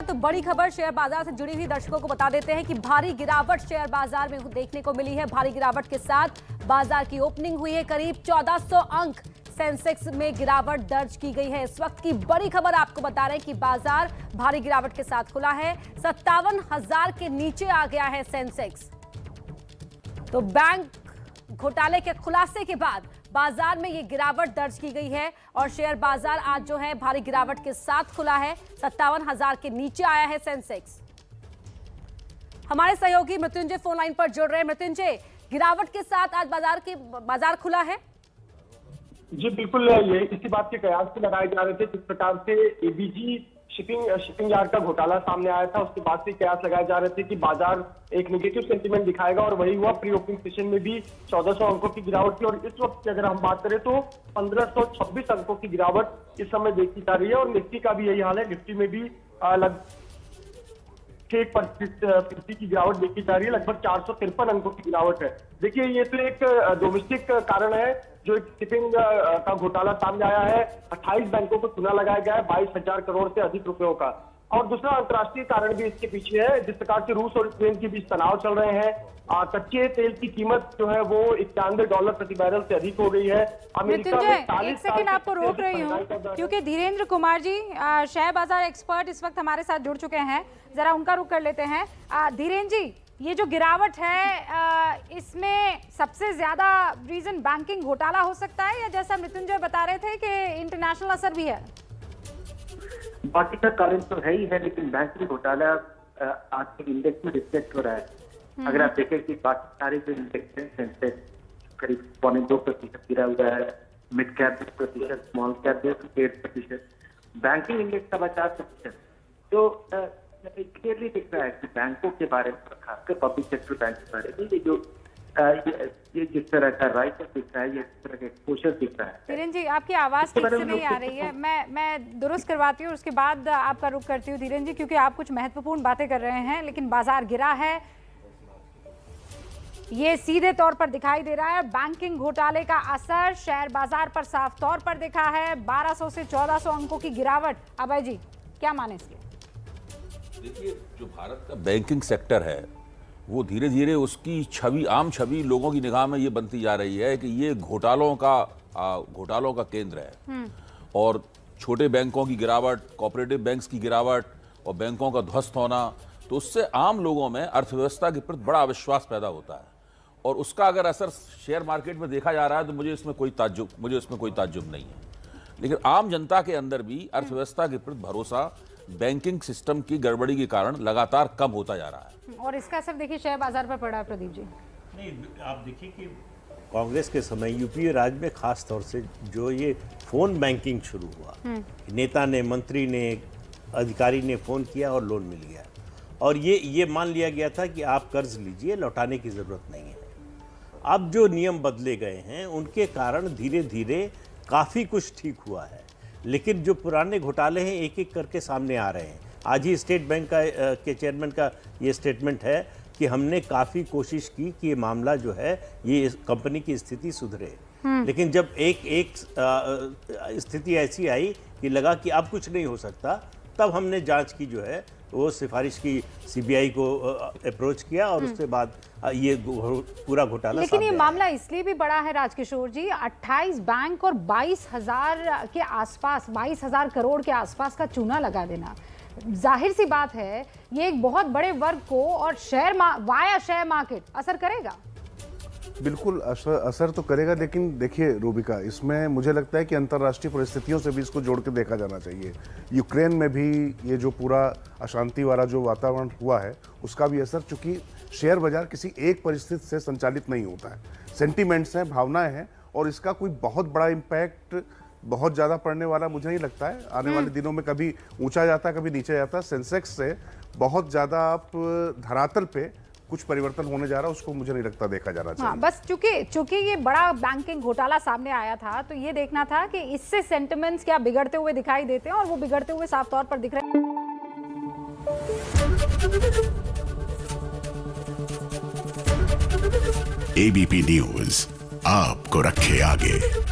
तो बड़ी खबर शेयर बाजार से जुड़ी हुई दर्शकों को बता देते हैं कि भारी गिरावट शेयर बाजार में देखने को मिली है। भारी गिरावट के साथ बाजार की ओपनिंग हुई है। करीब 1400 अंक सेंसेक्स में गिरावट दर्ज की गई है। इस वक्त की बड़ी खबर आपको बता रहे हैं कि बाजार भारी गिरावट के साथ खुला है। 57,000 के नीचे आ गया है सेंसेक्स। तो बैंक घोटाले के खुलासे के बाद बाजार में ये गिरावट दर्ज की गई है और शेयर बाजार आज जो है भारी गिरावट के साथ खुला है। 57,000 के नीचे आया है सेंसेक्स। हमारे सहयोगी मृत्युंजय फोन लाइन पर जुड़ रहे हैं। मृत्युंजय, गिरावट के साथ आज बाजार खुला है। जी बिल्कुल, ये इसी बात के कयास भी लगाए जा रहे थे जिस प्रकार से एबीजी शिपिंग यार्ड का घोटाला सामने आया था, उसके बाद से कयास लगाए जा रहे थे कि बाजार एक नेगेटिव सेंटीमेंट दिखाएगा और वही हुआ। प्री ओपनिंग सेशन में भी 1400 अंकों की गिरावट थी और इस वक्त की अगर हम बात करें तो 1526 अंकों की गिरावट इस समय देखी जा रही है और निफ्टी का भी यही हाल है। निफ्टी में भी लगभग 6% की गिरावट देखी जा रही है। लगभग 453 अंकों की गिरावट है। देखिए, ये तो एक डोमेस्टिक कारण है जो एक शिपिंग का घोटाला सामने आया है। 28 बैंकों को चुना लगाया गया है 22,000 करोड़ से अधिक रुपयों का। और दूसरा अंतर्राष्ट्रीय कारण भी इसके पीछे है। जिस प्रकार से रूस और यूक्रेन के बीच तनाव चल रहे हैं, कच्चे तेल की कीमत जो है वो $91 प्रति बैरल से अधिक हो गई है। अमेरिका में 40 सेकंड आपको रोक रही हूँ क्योंकि धीरेन्द्र कुमार जी शेयर बाजार एक्सपर्ट इस वक्त हमारे साथ जुड़ चुके हैं। जरा उनका रुख कर लेते हैं। धीरेन्द्र जी, ये जो गिरावट है इसमें सबसे ज्यादा रीजन बैंकिंग घोटाला हो सकता है या जैसा मृत्युंजय बता रहे थे कि इंटरनेशनल असर भी है? बाकी का कारण तो है ही है, लेकिन बैंकिंग घोटाला आज के इंडेक्स में रिफ्लेक्ट हो रहा है। अगर आप देखें कि बाकी सारे जो इंडेक्स हैं, सेंसेक्स करीब 2.25% गिरा हुआ है, mid cap 10%, small cap 1% banking index का 50%। तो क्लियरली दिख रहा है कि बैंकों के बारे में, खासकर पब्लिक सेक्टर बैंक के बारे में ये जो ये जिस तरह का राइट दिख रहा है, ये इस तरह का एक्सपोजर दिख रहा है। धीरेन्द्र जी, आपकी आवाज ठीक से नहीं आ रही है। मैं दुरुस्त करवाती हूँ, उसके बाद आपका रुख करती हूँ धीरेन्द्र जी, क्योंकि आप कुछ महत्वपूर्ण बातें कर रहे हैं। लेकिन बाजार गिरा है, ये सीधे तौर पर दिखाई दे रहा है। बैंकिंग घोटाले का असर शेयर बाजार पर साफ तौर पर दिखा है। 1200 से 1400 अंकों की गिरावट। अभय जी, क्या माने इसके? देखिए, जो भारत का बैंकिंग सेक्टर है वो धीरे धीरे उसकी छवि, आम छवि लोगों की निगाह में ये बनती जा रही है कि ये घोटालों का केंद्र है। और छोटे बैंकों की गिरावट, कोऑपरेटिव बैंक्स की गिरावट और बैंकों का ध्वस्त होना, तो उससे आम लोगों में अर्थव्यवस्था के प्रति बड़ा अविश्वास पैदा होता है और उसका अगर असर शेयर मार्केट में देखा जा रहा है तो मुझे इसमें कोई ताज्जुब नहीं है। लेकिन आम जनता के अंदर भी अर्थव्यवस्था के प्रति भरोसा बैंकिंग सिस्टम की गड़बड़ी के कारण लगातार कम होता जा रहा है और इसका असर देखिए शेयर बाजार पर पड़ा है। प्रदीप जी, नहीं, आप देखिए कि कांग्रेस के समय यूपीए राज में खास तौर से जो ये फोन बैंकिंग शुरू हुआ, नेता ने, मंत्री ने, अधिकारी ने फोन किया और लोन मिल गया और ये मान लिया गया था कि आप कर्ज लीजिए, लौटाने की जरूरत नहीं है। अब जो नियम बदले गए हैं उनके कारण धीरे धीरे काफ़ी कुछ ठीक हुआ है, लेकिन जो पुराने घोटाले हैं एक एक करके सामने आ रहे हैं। आज ही स्टेट बैंक के चेयरमैन का ये स्टेटमेंट है कि हमने काफ़ी कोशिश की कि ये मामला जो है, ये कंपनी की स्थिति सुधरे, लेकिन जब एक स्थिति ऐसी आई कि लगा कि अब कुछ नहीं हो सकता, तब हमने जांच की, जो है वो सिफारिश की, सीबीआई को अप्रोच किया और उसके बाद ये पूरा घोटाला। लेकिन ये मामला इसलिए भी बड़ा है राजकिशोर जी, 28 बैंक और 22,000 के आसपास, 22,000 करोड़ के आसपास का चूना लगा देना, जाहिर सी बात है ये एक बहुत बड़े वर्ग को और वाया शेयर मार्केट असर करेगा। बिल्कुल असर तो करेगा, लेकिन देखिए रूबिका, इसमें मुझे लगता है कि अंतर्राष्ट्रीय परिस्थितियों से भी इसको जोड़ के देखा जाना चाहिए। यूक्रेन में भी ये जो पूरा अशांति वाला जो वातावरण हुआ है उसका भी असर, चूंकि शेयर बाजार किसी एक परिस्थिति से संचालित नहीं होता है, सेंटिमेंट्स हैं, भावनाएं हैं, और इसका कोई बहुत बड़ा इम्पैक्ट बहुत ज़्यादा पड़ने वाला मुझे नहीं लगता है। आने वाले दिनों में कभी ऊंचा जाता है, कभी नीचे जाता है। सेंसेक्स से बहुत ज़्यादा आप धरातल पे कुछ परिवर्तन होने जा रहा है, उसको मुझे नहीं लगता देखा जाना चाहिए। हाँ, बस चूंकि ये बड़ा बैंकिंग घोटाला सामने आया था तो ये देखना था कि इससे सेंटिमेंट्स क्या बिगड़ते हुए दिखाई देते हैं, और वो बिगड़ते हुए साफ तौर पर दिख रहे हैं। एबीपी न्यूज आपको रखे आगे।